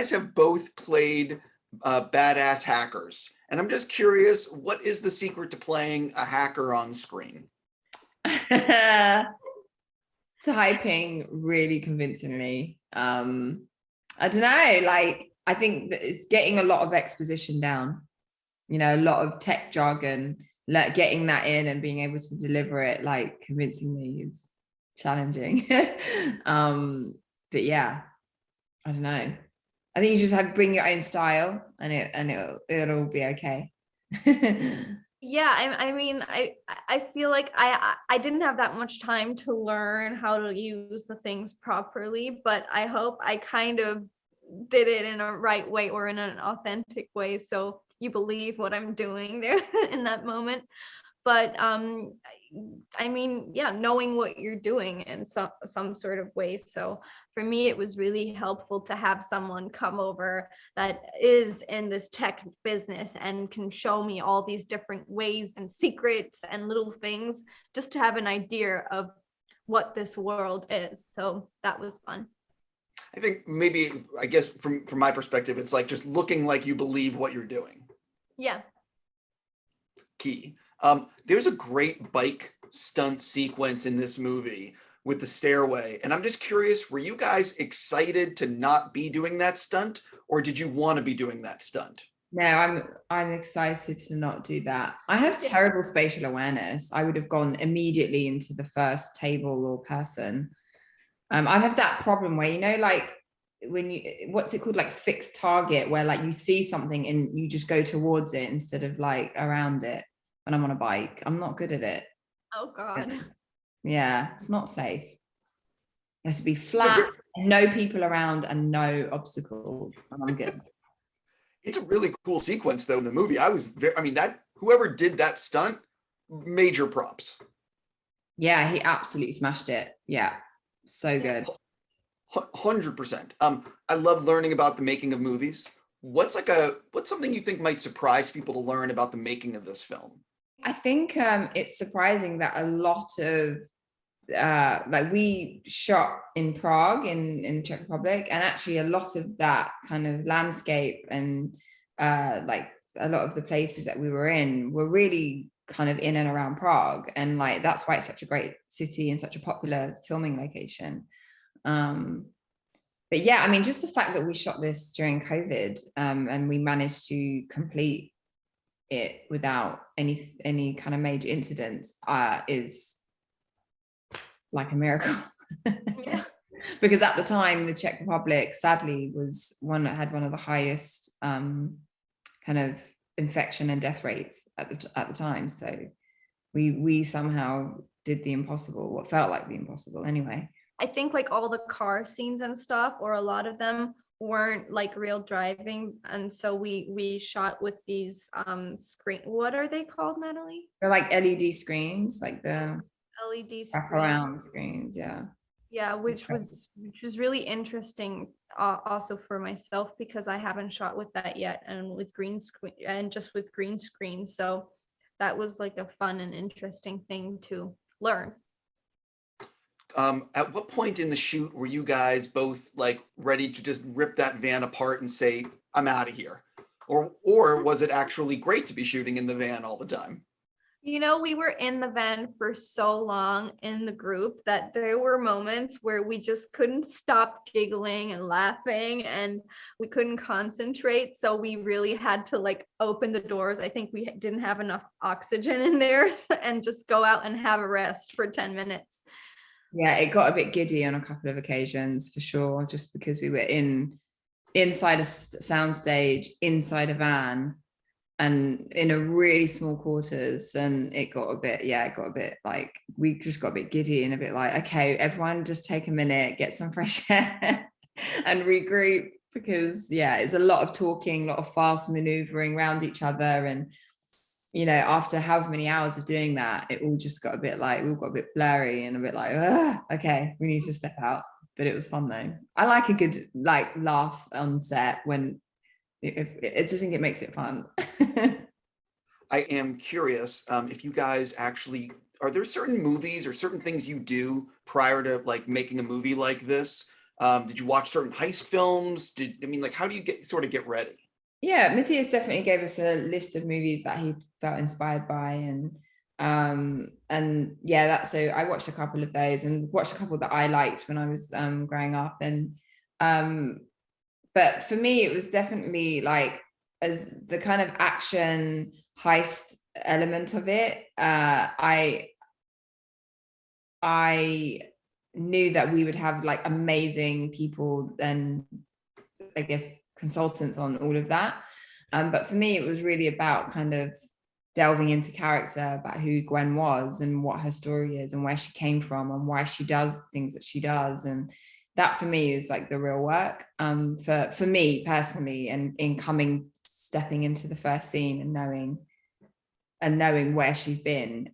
guys have both played badass hackers. And I'm just curious, what is the secret to playing a hacker on screen? Typing really convincingly. I don't know, like, I think that it's getting a lot of exposition down, you know, a lot of tech jargon, like getting that in and being able to deliver it like convincingly is challenging. But yeah, I don't know. I think you just have to bring your own style and it'll be okay. Yeah, I mean, I feel like I didn't have that much time to learn how to use the things properly, but I hope I kind of did it in a right way or in an authentic way, so you believe what I'm doing there in that moment. But I mean, yeah, knowing what you're doing in some sort of way. So for me, it was really helpful to have someone come over that is in this tech business and can show me all these different ways and secrets and little things, just to have an idea of what this world is. So that was fun. I think maybe, I guess from my perspective, it's like just looking like you believe what you're doing. Yeah. Key. There's a great bike stunt sequence in this movie with the stairway. And I'm just curious, were you guys excited to not be doing that stunt, or did you want to be doing that stunt? No, I'm excited to not do that. I have terrible spatial awareness. I would have gone immediately into the first table or person. I have that problem where, you know, like when you, what's it called, like fixed target, where like you see something and you just go towards it instead of like around it. When I'm on a bike, I'm not good at it. Oh God. Yeah, it's not safe. It has to be flat, no people around and no obstacles, and I'm good. It's a really cool sequence though in the movie. I mean, that whoever did that stunt, major props. Yeah, he absolutely smashed it. Yeah, so good. 100%. I love learning about the making of movies. What's something you think might surprise people to learn about the making of this film? I think it's surprising that a lot of like we shot in Prague in the Czech Republic, and actually a lot of that kind of landscape and like a lot of the places that we were in were really kind of in and around Prague, and like that's why it's such a great city and such a popular filming location. But yeah, I mean, just the fact that we shot this during COVID and we managed to complete it without any kind of major incidents is like a miracle. Yeah. Because at the time the Czech Republic sadly was one that had one of the highest kind of infection and death rates at the time, so we somehow did the impossible, what felt like the impossible anyway. I think like all the car scenes and stuff, or a lot of them, weren't like real driving, and so we shot with these screen, what are they called, Natalie? They're like LED screens, like the LED wraparound screens. Yeah, which was really interesting, also for myself, because I haven't shot with that yet, and with green screen, and just with green screen, so that was like a fun and interesting thing to learn. At what point in the shoot were you guys both like ready to just rip that van apart and say, I'm out of here? Or was it actually great to be shooting in the van all the time? You know, we were in the van for so long in the group that there were moments where we just couldn't stop giggling and laughing, and we couldn't concentrate. So we really had to like open the doors. I think we didn't have enough oxygen in there, and just go out and have a rest for 10 minutes. Yeah, it got a bit giddy on a couple of occasions for sure, just because we were inside a soundstage, inside a van, and in a really small quarters, and it got a bit like, we just got a bit giddy and a bit like, okay, everyone just take a minute, get some fresh air and regroup, because yeah, it's a lot of talking, a lot of fast maneuvering around each other, and you know, after however many hours of doing that, it all just got a bit like, we all got a bit blurry and a bit like, okay, we need to step out. But it was fun though. I like a good like laugh on set when it just think it makes it fun. I am curious if you guys actually, are there certain movies or certain things you do prior to like making a movie like this Did you watch certain heist films? How do you get ready? Yeah, Matthias definitely gave us a list of movies that he felt inspired by, and yeah, so I watched a couple of those and watched a couple that I liked when I was growing up, and but for me it was definitely like, as the kind of action heist element of it, I knew that we would have like amazing people and I guess consultants on all of that. But for me, it was really about kind of delving into character, about who Gwen was and what her story is and where she came from and why she does things that she does. And that for me is like the real work, for me personally, and stepping into the first scene and knowing where she's been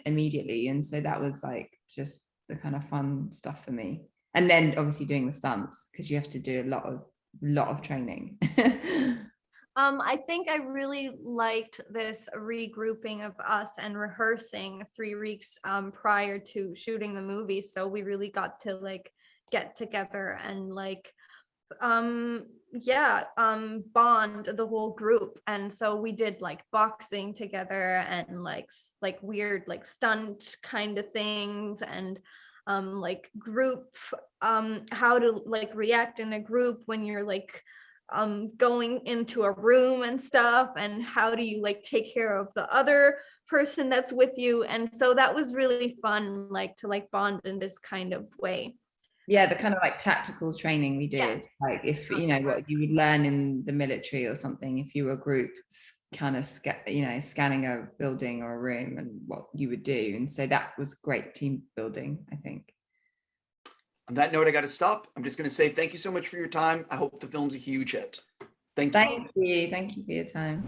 immediately. And so that was like just the kind of fun stuff for me. And then obviously doing the stunts, because you have to do a lot of training. I think I really liked this regrouping of us and rehearsing 3 weeks prior to shooting the movie. So we really got to like get together and like bond the whole group. And so we did like boxing together and like weird like stunt kind of things, and like group how to like react in a group when you're like going into a room and stuff, and how do you like take care of the other person that's with you. And so that was really fun, like to like bond in this kind of way. Yeah, the kind of like tactical training we did, Yeah. like if what you would learn in the military or something, if you were a group kind of scanning a building or a room, and what you would do. And so that was great team building, I think. On that note, I got to stop. I'm just going to say thank you so much for your time. I hope the film's a huge hit. Thank you. Thank you for your time.